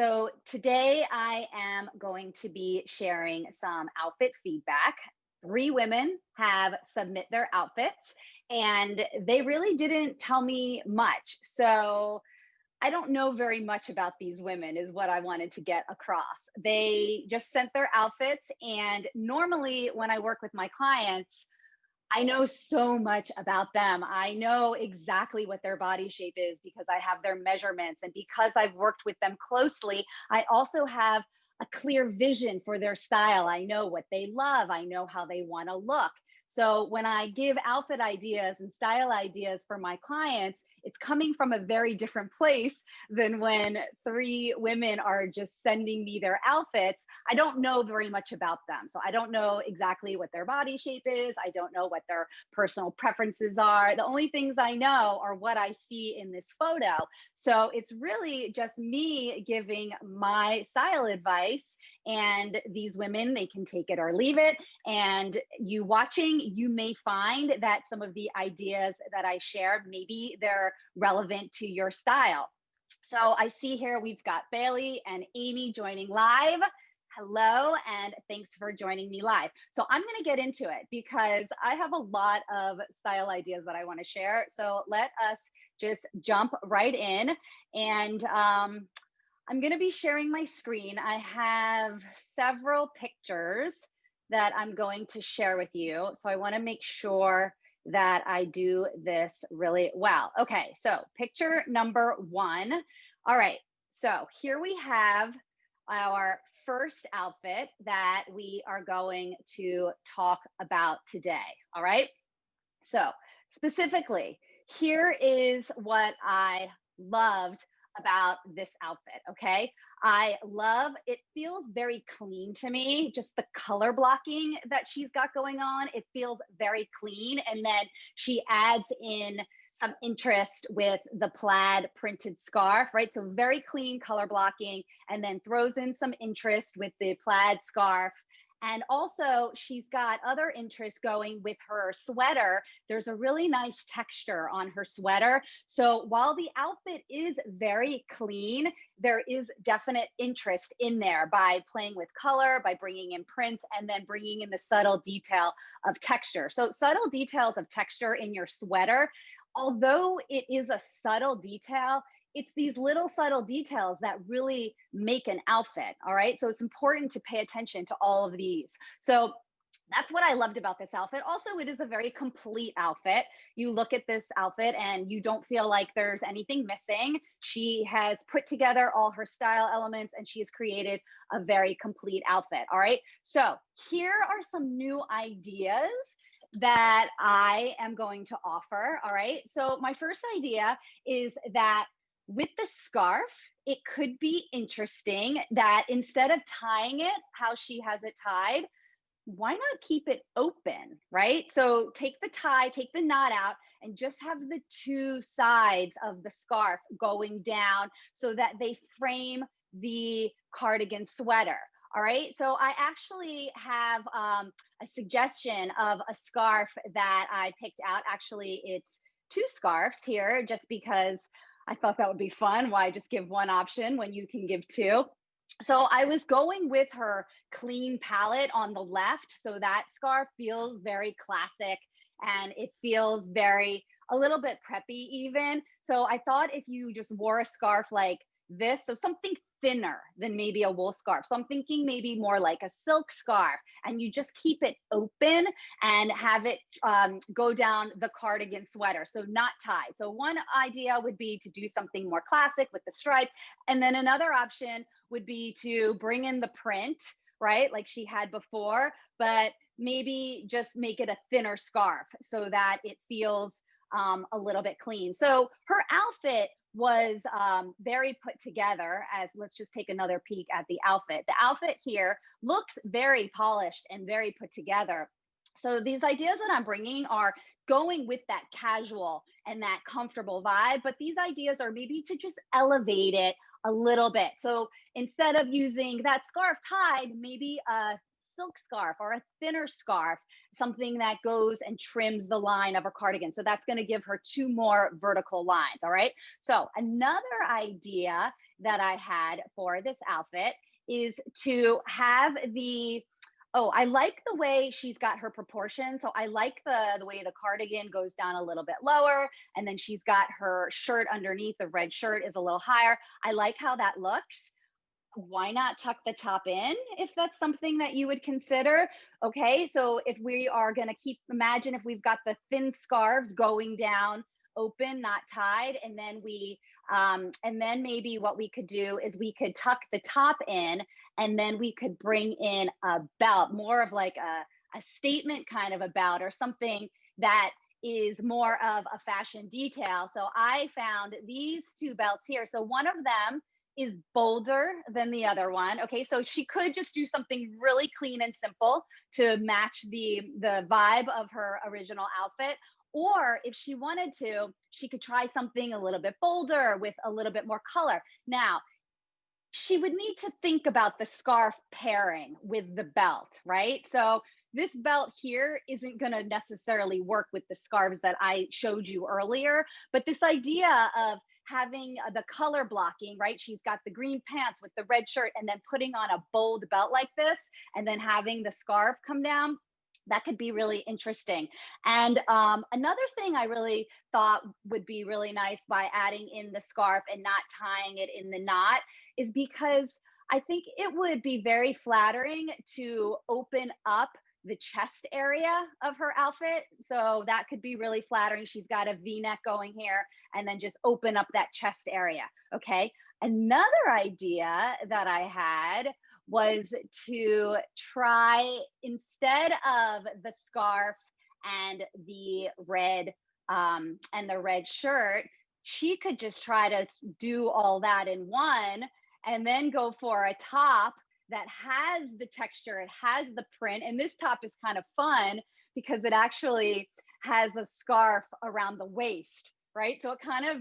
So today I am going to be sharing some outfit feedback. Three women have submit their outfits and they really didn't tell me much. So I don't know very much about these women, is what I wanted to get across. They just sent their outfits. And normally, when I work with my clients, I know so much about them. I know exactly what their body shape is because I have their measurements. And because I've worked with them closely, I also have a clear vision for their style. I know what they love, I know how they want to look. So when I give outfit ideas and style ideas for my clients, it's coming from a very different place than when three women are just sending me their outfits. I don't know very much about them. So I don't know exactly what their body shape is. I don't know what their personal preferences are. The only things I know are what I see in this photo. So it's really just me giving my style advice. And these women, they can take it or leave it. And you watching, you may find that some of the ideas that I shared, maybe they're relevant to your style. So I see here we've got Bailey and Amy joining live. Hello, and thanks for joining me live. So I'm going to get into it because I have a lot of style ideas that I want to share. So let us just jump right in. And I'm going to be sharing my screen. I have several pictures that I'm going to share with you. So I want to make sure that I do this really well. Okay, so picture number one. All right, so here we have our first outfit that we are going to talk about today. All right, so specifically, here is what I loved about this outfit. Okay, I love it, feels very clean to me. Just the color blocking that she's got going on, it feels very clean. And then she adds in some interest with the plaid printed scarf, right? So very clean color blocking, and then throws in some interest with the plaid scarf. And also, she's got other interests going with her sweater. There's a really nice texture on her sweater. So while the outfit is very clean, there is definite interest in there by playing with color, by bringing in prints, and then bringing in the subtle detail of texture. So subtle details of texture in your sweater, although it is a subtle detail, it's these little subtle details that really make an outfit. All right. So it's important to pay attention to all of these. So that's what I loved about this outfit. Also, it is a very complete outfit. You look at this outfit and you don't feel like there's anything missing. She has put together all her style elements and she has created a very complete outfit. All right. So here are some new ideas that I am going to offer. All right. So my first idea is that with the scarf, it could be interesting that instead of tying it how she has it tied, why not keep it open, right? So take the tie, take the knot out, and just have the two sides of the scarf going down so that they frame the cardigan sweater. All right. So I actually have a suggestion of a scarf that I picked out. Actually, it's two scarves here just because I thought that would be fun. Why just give one option when you can give two? So I was going with her clean palette on the left. So that scarf feels very classic and it feels very, a little bit preppy even. So I thought if you just wore a scarf like this, so something thinner than maybe a wool scarf. So I'm thinking maybe more like a silk scarf, and you just keep it open and have it go down the cardigan sweater. So not tied. So one idea would be to do something more classic with the stripe. And then another option would be to bring in the print, right? Like she had before, but maybe just make it a thinner scarf so that it feels a little bit clean. So her outfit was very put together. As let's just take another peek at the outfit. The outfit here looks very polished and very put together. So these ideas that I'm bringing are going with that casual and that comfortable vibe, but these ideas are maybe to just elevate it a little bit. So instead of using that scarf tied, maybe a silk scarf or a thinner scarf, something that goes and trims the line of her cardigan. So that's going to give her 2 more vertical lines. All right. So another idea that I had for this outfit is to have the, oh, I like the way she's got her proportions. So I like the way the cardigan goes down a little bit lower, and then she's got her shirt underneath. The red shirt is a little higher. I like how that looks. Why not tuck the top in if that's something that you would consider? Okay, so if we are going to imagine if we've got the thin scarves going down open, not tied, and then maybe what we could do is we could tuck the top in, and then we could bring in a belt, more of like a statement kind of a belt, or something that is more of a fashion detail. So I found these 2 belts here. So one of them is bolder than the other one. Okay, so she could just do something really clean and simple to match the vibe of her original outfit. Or if she wanted to, she could try something a little bit bolder with a little bit more color. Now, she would need to think about the scarf pairing with the belt, right? So this belt here isn't going to necessarily work with the scarves that I showed you earlier, but this idea of having the color blocking, right? She's got the green pants with the red shirt, and then putting on a bold belt like this, and then having the scarf come down. That could be really interesting. And another thing I really thought would be really nice by adding in the scarf and not tying it in the knot is because I think it would be very flattering to open up the chest area of her outfit. So that could be really flattering. She's got a V-neck going here, and then just open up that chest area. Okay. Another idea that I had was to try, instead of the scarf and the red shirt, she could just try to do all that in one, and then go for a top that has the texture, it has the print. And this top is kind of fun because it actually has a scarf around the waist, right? So it kind of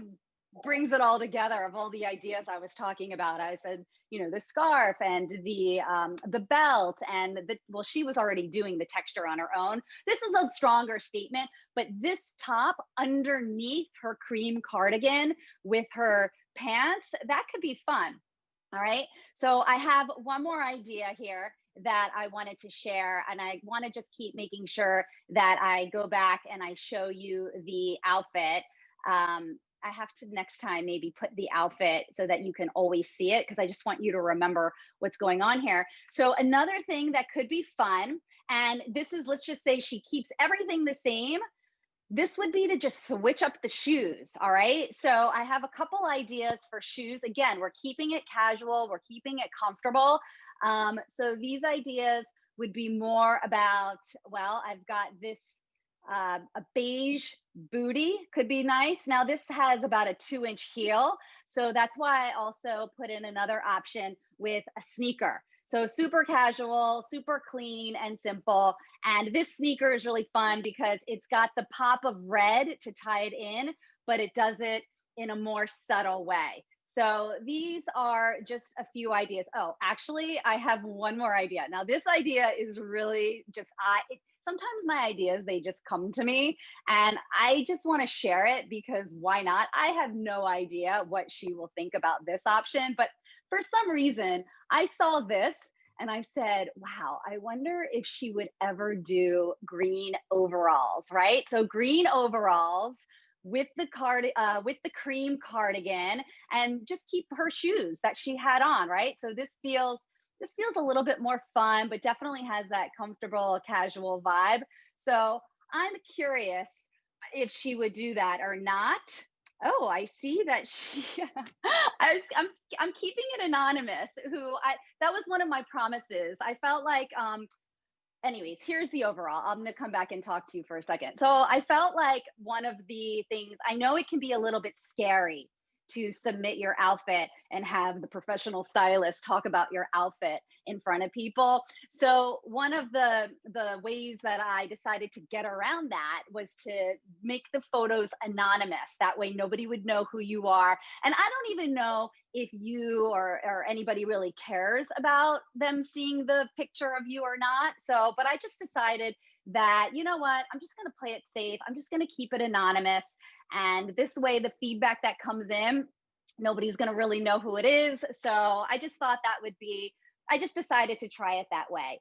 brings it all together, of all the ideas I was talking about. I said, the scarf and the belt, and well, she was already doing the texture on her own. This is a stronger statement, but this top underneath her cream cardigan with her pants, that could be fun. All right. So I have one more idea here that I wanted to share, and I want to just keep making sure that I go back and I show you the outfit. I have to next time maybe put the outfit so that you can always see it, because I just want you to remember what's going on here. So another thing that could be fun, and this is, let's just say she keeps everything the same, this would be to just switch up the shoes. All right. So I have a couple ideas for shoes. Again, we're keeping it casual, we're keeping it comfortable. So these ideas would be more about, well, I've got this a beige booty could be nice. Now this has about a 2-inch heel. So that's why I also put in another option with a sneaker. So super casual, super clean and simple. And this sneaker is really fun because it's got the pop of red to tie it in, but it does it in a more subtle way. So these are just a few ideas. Oh, actually, I have one more idea. Now, this idea is really just, sometimes my ideas, they just come to me, and I just want to share it because why not? I have no idea what she will think about this option, but for some reason, I saw this and I said, wow, I wonder if she would ever do green overalls, right? So green overalls with the cream cardigan, and just keep her shoes that she had on, right? So this feels a little bit more fun, but definitely has that comfortable, casual vibe. So I'm curious if she would do that or not. Oh, I see that she. I'm keeping it anonymous. That was one of my promises. I felt like anyways, here's the overall. I'm going to come back and talk to you for a second. So I felt like one of the things, I know it can be a little bit scary to submit your outfit and have the professional stylist talk about your outfit in front of people. So one of the ways that I decided to get around that was to make the photos anonymous. That way nobody would know who you are. And I don't even know if you or anybody really cares about them seeing the picture of you or not. So, but I just decided that, you know what, I'm just going to play it safe. I'm just going to keep it anonymous. And this way, the feedback that comes in, nobody's going to really know who it is. So I just thought that would be, I just decided to try it that way.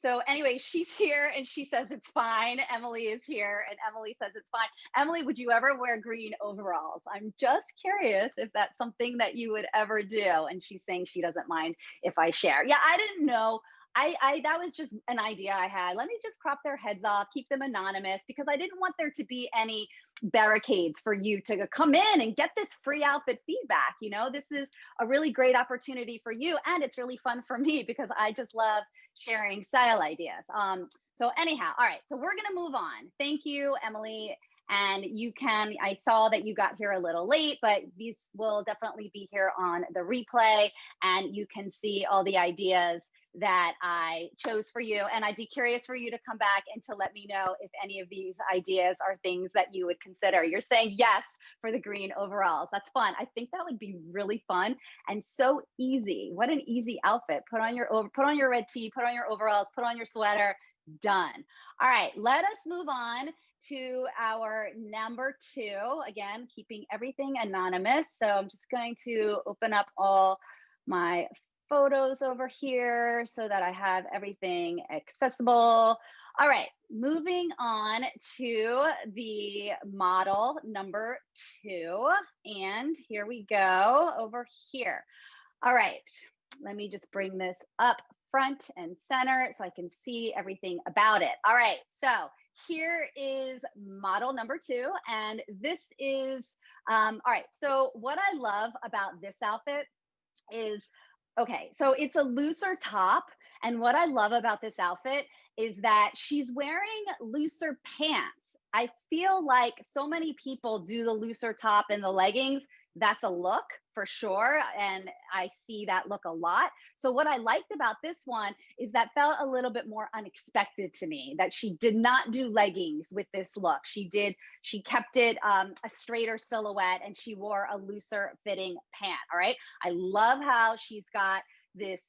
So anyway, she's here and she says it's fine. Emily is here and Emily says it's fine. Emily, would you ever wear green overalls? I'm just curious if that's something that you would ever do. And she's saying she doesn't mind if I share. Yeah, I didn't know. That was just an idea I had. Let me just crop their heads off, keep them anonymous, because I didn't want there to be any barricades for you to come in and get this free outfit feedback. You know, this is a really great opportunity for you, and it's really fun for me because I just love sharing style ideas. So anyhow, all right, so we're gonna move on. Thank you, Emily. And you can, I saw that you got here a little late, but these will definitely be here on the replay, and you can see all the ideas that I chose for you. And I'd be curious for you to come back and to let me know if any of these ideas are things that you would consider. You're saying yes for the green overalls. That's fun. I think that would be really fun and so easy. What an easy outfit. Put on your red tee, put on your overalls, put on your sweater, done. All right, let us move on to our number 2. Again, keeping everything anonymous. So I'm just going to open up all my photos over here so that I have everything accessible. All right, moving on to the model number 2. And here we go over here. All right, let me just bring this up front and center so I can see everything about it. All right, so here is model number 2. And this is, all right, so what I love about this outfit is, okay, so it's a looser top. And what I love about this outfit is that she's wearing looser pants. I feel like so many people do the looser top and the leggings. That's a look for sure. And I see that look a lot. So what I liked about this one is that felt a little bit more unexpected to me, that she did not do leggings with this look. She kept it a straighter silhouette, and she wore a looser fitting pant. All right. I love how she's got this.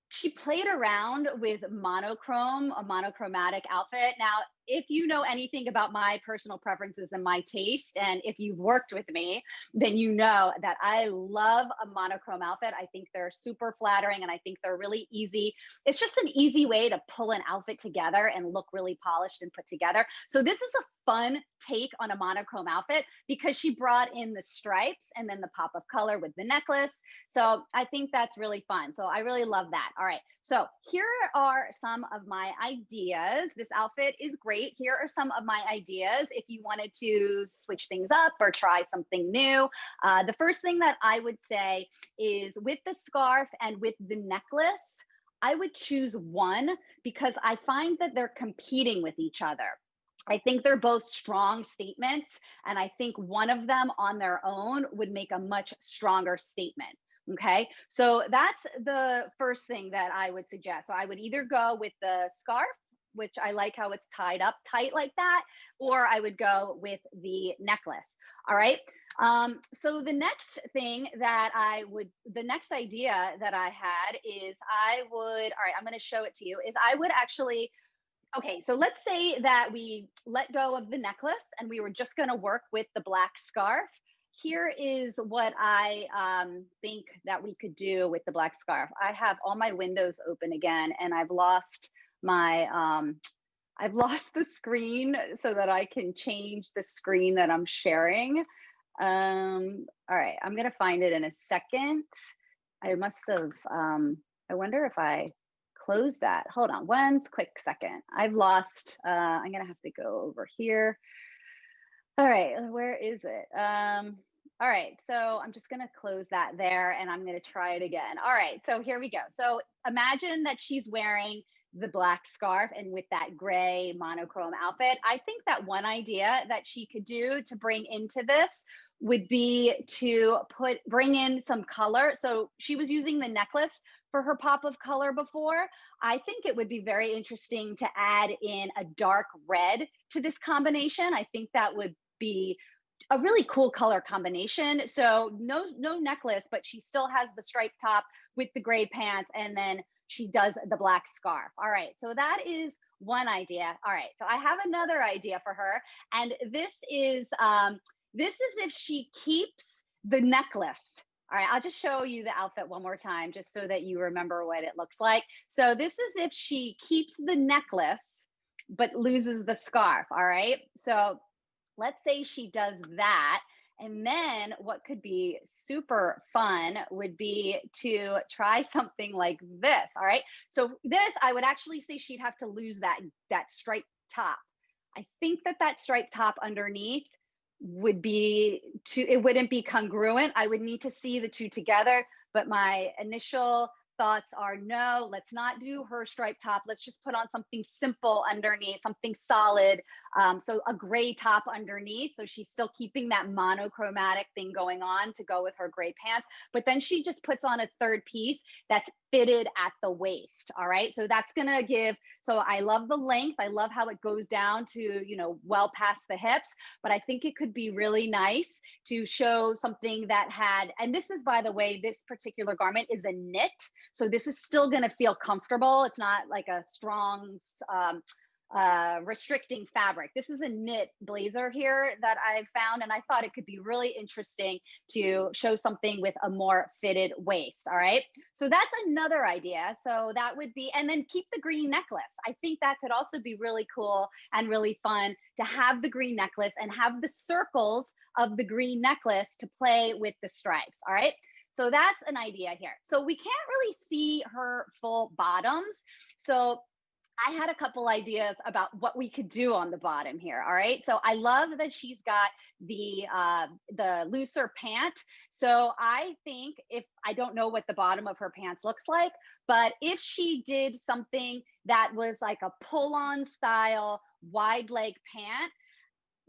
She played around with a monochromatic outfit. Now, if you know anything about my personal preferences and my taste, and if you've worked with me, then you know that I love a monochrome outfit. I think they're super flattering, and I think they're really easy. It's just an easy way to pull an outfit together and look really polished and put together. So this is a fun take on a monochrome outfit because she brought in the stripes and then the pop of color with the necklace. So I think that's really fun. So I really love that. All right. So here are some of my ideas. This outfit is great. Here are some of my ideas if you wanted to switch things up or try something new. The first thing that I would say is with the scarf and with the necklace, I would choose one because I find that they're competing with each other. I think they're both strong statements, and I think one of them on their own would make a much stronger statement. Okay, so that's the first thing that I would suggest. So I would either go with the scarf, which I like how it's tied up tight like that, or I would go with the necklace. All right. So the next thing that the next idea that I had is all right, I'm going to show it to you, is I would actually, okay, so let's say that we let go of the necklace and we were just going to work with the black scarf. Here is what I think that we could do with the black scarf. I have all my windows open again, and I've lost the screen so that I can change the screen that I'm sharing. All right, I'm gonna find it in a second. I must have, I wonder if I closed that. Hold on one quick second. I've lost, I'm gonna have to go over here. All right, where is it? All right, so I'm just gonna close that there and I'm gonna try it again. All right, so here we go. So imagine that she's wearing the black scarf and with that gray monochrome outfit. I think that one idea that she could do to bring into this would be to bring in some color. So she was using the necklace for her pop of color before. I think it would be very interesting to add in a dark red to this combination. I think that would be a really cool color combination. So no necklace, but she still has the striped top with the gray pants, and then she does the black scarf. All right, so that is one idea. All right, so I have another idea for her, and this is if she keeps the necklace. All right, I'll just show you the outfit one more time just so that you remember what it looks like. So this is if she keeps the necklace but loses the scarf. All right, so let's say she does that. And then what could be super fun would be to try something like this. All right. So this, I would actually say she'd have to lose that striped top. I think that striped top underneath would be too, it wouldn't be congruent. I would need to see the two together. But my initial thoughts are no, let's not do her striped top. Let's just put on something simple underneath, something solid. So a gray top underneath. So she's still keeping that monochromatic thing going on to go with her gray pants. But then she just puts on a third piece that's fitted at the waist. All right. So that's going to give, so I love the length. I love how it goes down to, well past the hips. But I think it could be really nice to show something that had, and this is, by the way, this particular garment is a knit. So this is still going to feel comfortable. It's not like a strong, restricting fabric. This is a knit blazer here that I found, and I thought it could be really interesting to show something with a more fitted waist. All right. So that's another idea. So that would be, and then keep the green necklace. I think that could also be really cool and really fun to have the green necklace and have the circles of the green necklace to play with the stripes. All right. So that's an idea here. So we can't really see her full bottoms. So I had a couple ideas about what we could do on the bottom here. All right. So I love that she's got the looser pant. So I think, if I don't know what the bottom of her pants looks like, but if she did something that was like a pull-on style wide leg pant,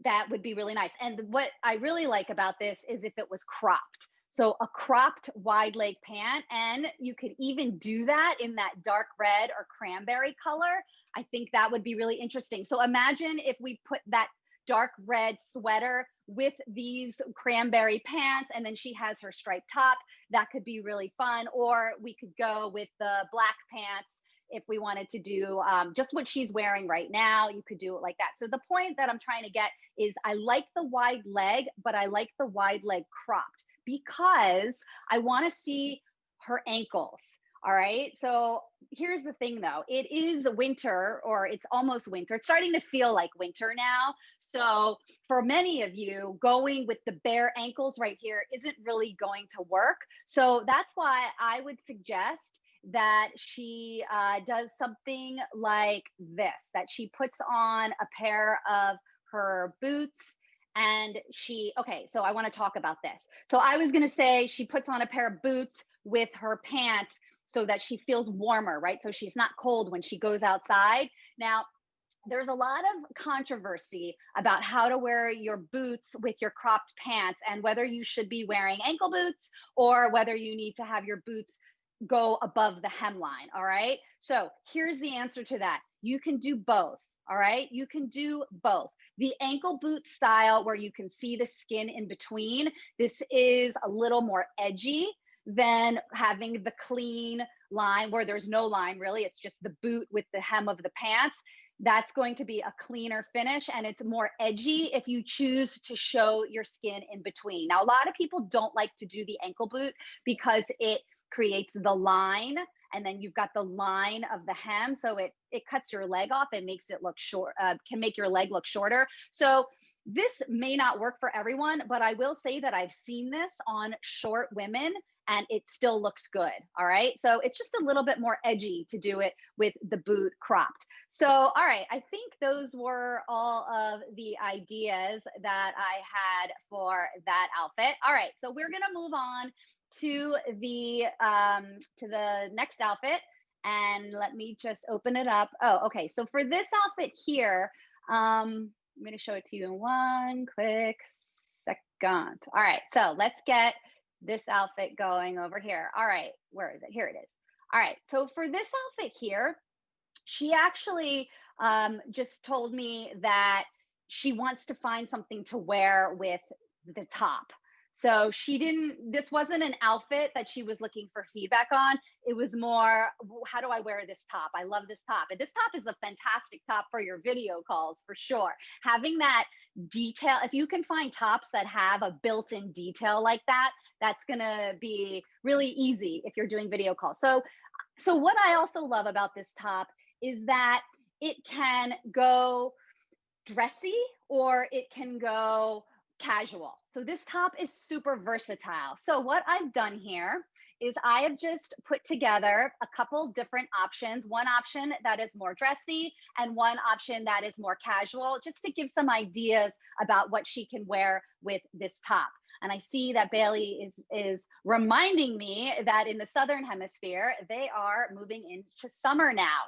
that would be really nice. And what I really like about this is if it was cropped. So a cropped wide leg pant, and you could even do that in that dark red or cranberry color. I think that would be really interesting. So imagine if we put that dark red sweater with these cranberry pants, and then she has her striped top. That could be really fun. Or we could go with the black pants if we wanted to do just what she's wearing right now. You could do it like that. So the point that I'm trying to get is, I like the wide leg, but I like the wide leg cropped, because I want to see her ankles. All right. So here's the thing though, it is winter, or it's almost winter. It's starting to feel like winter now. So for many of you, going with the bare ankles right here isn't really going to work. So that's why I would suggest that she does something like this, that she puts on a pair of her boots. And okay, so I want to talk about this. So I was going to say she puts on a pair of boots with her pants so that she feels warmer, right? So she's not cold when she goes outside. Now, there's a lot of controversy about how to wear your boots with your cropped pants, and whether you should be wearing ankle boots or whether you need to have your boots go above the hemline. All right. So here's the answer to that. You can do both. All right. You can do both. The ankle boot style, where you can see the skin in between, this is a little more edgy than having the clean line where there's no line really. It's just the boot with the hem of the pants. That's going to be a cleaner finish, and it's more edgy if you choose to show your skin in between. Now, a lot of people don't like to do the ankle boot because it creates the line, and then you've got the line of the hem, so it cuts your leg off and makes it look short, can make your leg look shorter. So this may not work for everyone, but I will say that I've seen this on short women and it still looks good. All right. So it's just a little bit more edgy to do it with the boot cropped. So, all right. I think those were all of the ideas that I had for that outfit. All right. So we're going to move on to the next outfit, and let me just open it up. Oh, okay. So for this outfit here, I'm going to show it to you in one quick Gaunt. All right, so let's get this outfit going over here. All right, where is it? Here it is. All right, so for this outfit here, she actually just told me that she wants to find something to wear with the top. So she didn't, this wasn't an outfit that she was looking for feedback on. It was more, how do I wear this top? I love this top. And this top is a fantastic top for your video calls for sure. Having that detail, if you can find tops that have a built in detail like that, that's going to be really easy if you're doing video calls. So what I also love about this top is that it can go dressy or it can go casual. So this top is super versatile. So what I've done here is I have just put together a couple different options, one option that is more dressy and one option that is more casual, just to give some ideas about what she can wear with this top. And I see that Bailey is reminding me that in the Southern Hemisphere, they are moving into summer now.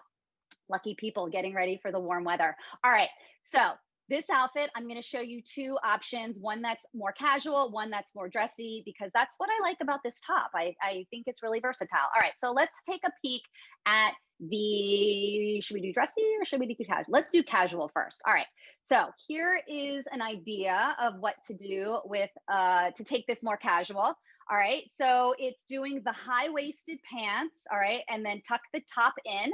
Lucky people getting ready for the warm weather. All right, so this outfit, I'm going to show you two options, one that's more casual, one that's more dressy, because that's what I like about this top. I think it's really versatile. All right, so let's take a peek at the, should we do dressy or should we do casual? Let's do casual first. All right, so here is an idea of what to do with, to take this more casual. All right, so it's doing the high-waisted pants, all right, and then tuck the top in.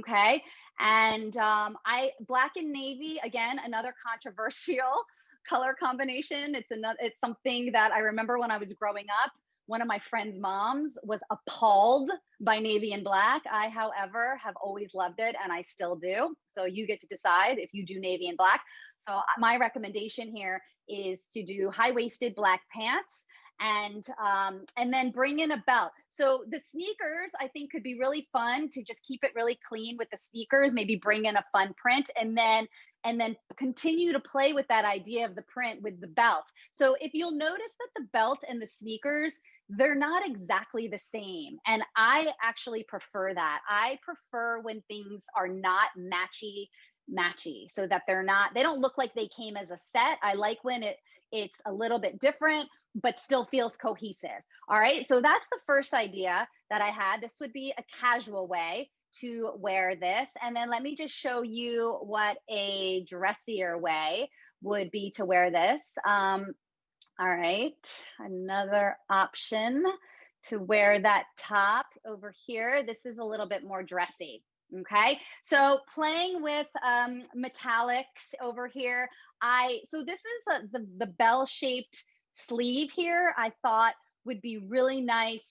Okay. And black and navy, again, another controversial color combination. It's something that I remember when I was growing up. One of my friend's moms was appalled by navy and black. I, however, have always loved it and I still do. So you get to decide if you do navy and black. So my recommendation here is to do high-waisted black pants and then bring in a belt. So the sneakers, I think, could be really fun to just keep it really clean with the sneakers, maybe bring in a fun print and then continue to play with that idea of the print with the belt. So if you'll notice that the belt and the sneakers, they're not exactly the same. And I actually prefer that. I prefer when things are not matchy, so that they don't look like they came as a set. I like when it's a little bit different, but still feels cohesive. All right, so that's the first idea that I had. This would be a casual way to wear this. And then let me just show you what a dressier way would be to wear this. All right, another option to wear that top over here. This is a little bit more dressy. Okay, so playing with metallics over here. So this is the bell-shaped sleeve here. I thought would be really nice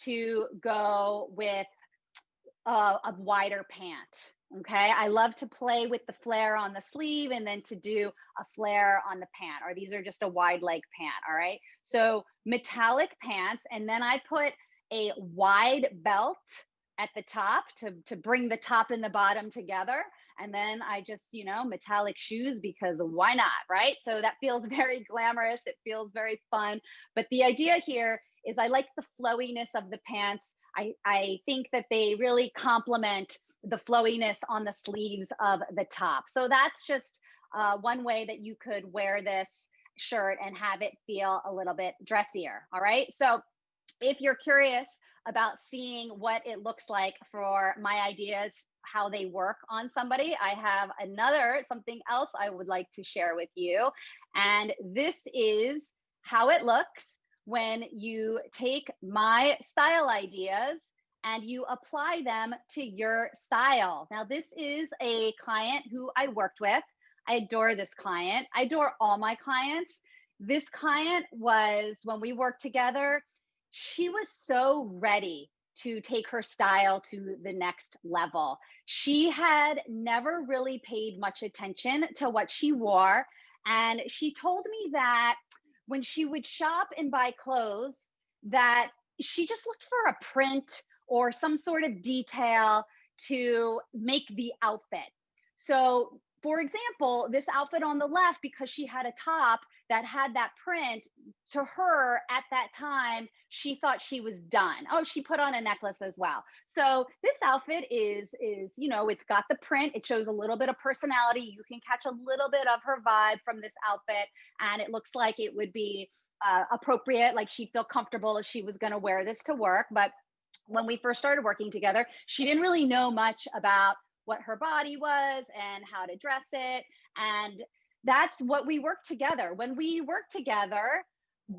to go with a wider pant. Okay, I love to play with the flare on the sleeve and then to do a flare on the pant, or these are just a wide leg pant. All right, so metallic pants, and then I put a wide belt at the top to bring the top and the bottom together. And then I just, metallic shoes, because why not, right? So that feels very glamorous. It feels very fun. But the idea here is I like the flowiness of the pants. I think that they really complement the flowiness on the sleeves of the top. So that's just one way that you could wear this shirt and have it feel a little bit dressier. All right. So if you're curious about seeing what it looks like for my ideas, how they work on somebody, I have something else I would like to share with you. And this is how it looks when you take my style ideas and you apply them to your style. Now, this is a client who I worked with. I adore this client. I adore all my clients. This client was, when we worked together, she was so ready to take her style to the next level. She had never really paid much attention to what she wore. And she told me that when she would shop and buy clothes, that she just looked for a print or some sort of detail to make the outfit. So, for example, this outfit on the left, because she had a top, that had that print, to her at that time, she thought she was done. Oh, she put on a necklace as well. So this outfit is, it's got the print. It shows a little bit of personality. You can catch a little bit of her vibe from this outfit, and it looks like it would be appropriate, like she'd feel comfortable if she was going to wear this to work. But when we first started working together, she didn't really know much about what her body was and how to dress it. And that's what we worked together. When we worked together,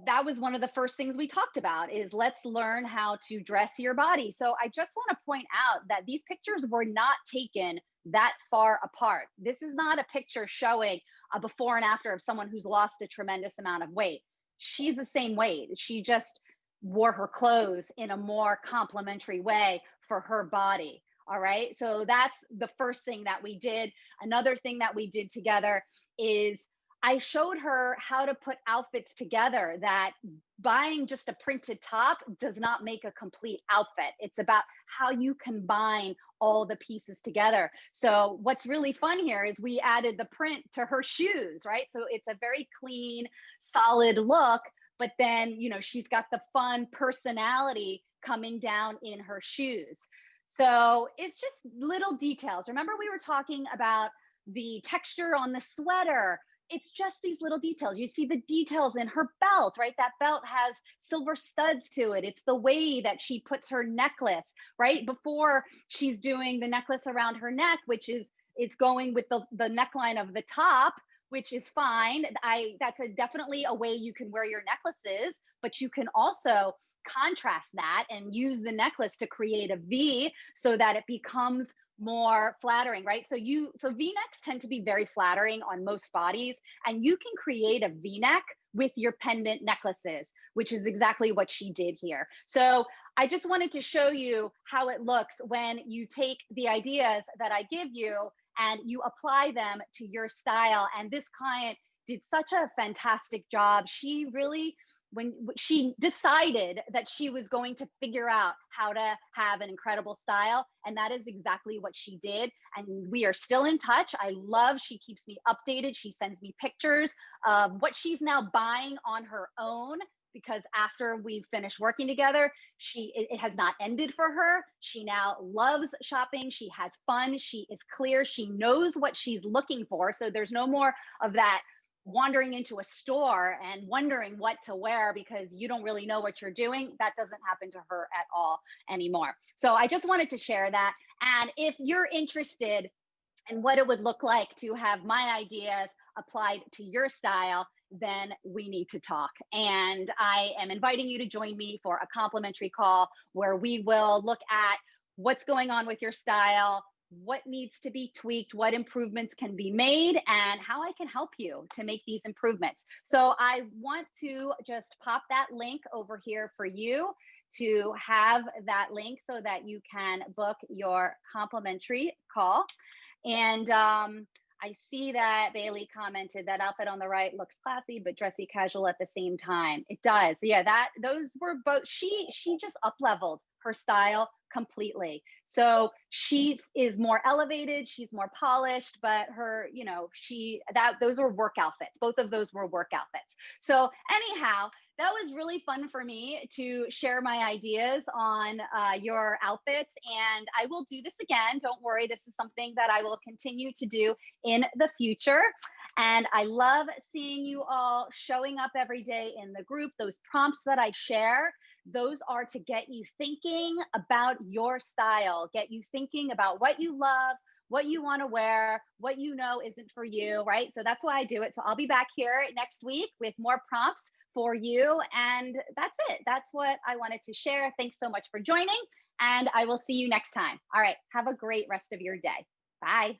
that was one of the first things we talked about, is let's learn how to dress your body. So I just want to point out that these pictures were not taken that far apart. This is not a picture showing a before and after of someone who's lost a tremendous amount of weight. She's the same weight. She just wore her clothes in a more complimentary way for her body. All right. So that's the first thing that we did. Another thing that we did together is I showed her how to put outfits together, that buying just a printed top does not make a complete outfit. It's about how you combine all the pieces together. So what's really fun here is we added the print to her shoes, right? So it's a very clean, solid look, but then, she's got the fun personality coming down in her shoes. So it's just little details. Remember, we were talking about the texture on the sweater. It's just these little details. You see the details in her belt, right? That belt has silver studs to it. It's the way that she puts her necklace, right? Before, she's doing the necklace around her neck, which is, it's going with the neckline of the top, which is fine. That's definitely a way you can wear your necklaces, but you can also contrast that and use the necklace to create a V so that it becomes more flattering, right? So V-necks tend to be very flattering on most bodies, and you can create a V-neck with your pendant necklaces, which is exactly what she did here. So I just wanted to show you how it looks when you take the ideas that I give you and you apply them to your style. And this client did such a fantastic job. She really, when she decided that she was going to figure out how to have an incredible style, and that is exactly what she did. And we are still in touch. She keeps me updated. She sends me pictures of what she's now buying on her own, because after we finished working together, it has not ended for her. She now loves shopping. She has fun. She is clear. She knows what she's looking for. So there's no more of that wandering into a store and wondering what to wear because you don't really know what you're doing. That doesn't happen to her at all anymore. So I just wanted to share that. And if you're interested in what it would look like to have my ideas applied to your style, then we need to talk. And I am inviting you to join me for a complimentary call where we will look at what's going on with your style, what needs to be tweaked, what improvements can be made, and how I can help you to make these improvements. So I want to just pop that link over here for you to have that link so that you can book your complimentary call. And I see that Bailey commented that outfit on the right looks classy but dressy casual at the same time. It does. Yeah, those were both. She just up-leveled her style completely. So she is more elevated, she's more polished, but those were work outfits. Both of those were work outfits. So anyhow, that was really fun for me to share my ideas on your outfits, and I will do this again. Don't worry, this is something that I will continue to do in the future. And I love seeing you all showing up every day in the group. Those prompts that I share, those are to get you thinking about your style, get you thinking about what you love, what you want to wear, what you know isn't for you, right? So that's why I do it. So I'll be back here next week with more prompts for you. And that's it. That's what I wanted to share. Thanks so much for joining, and I will see you next time. All right. Have a great rest of your day. Bye.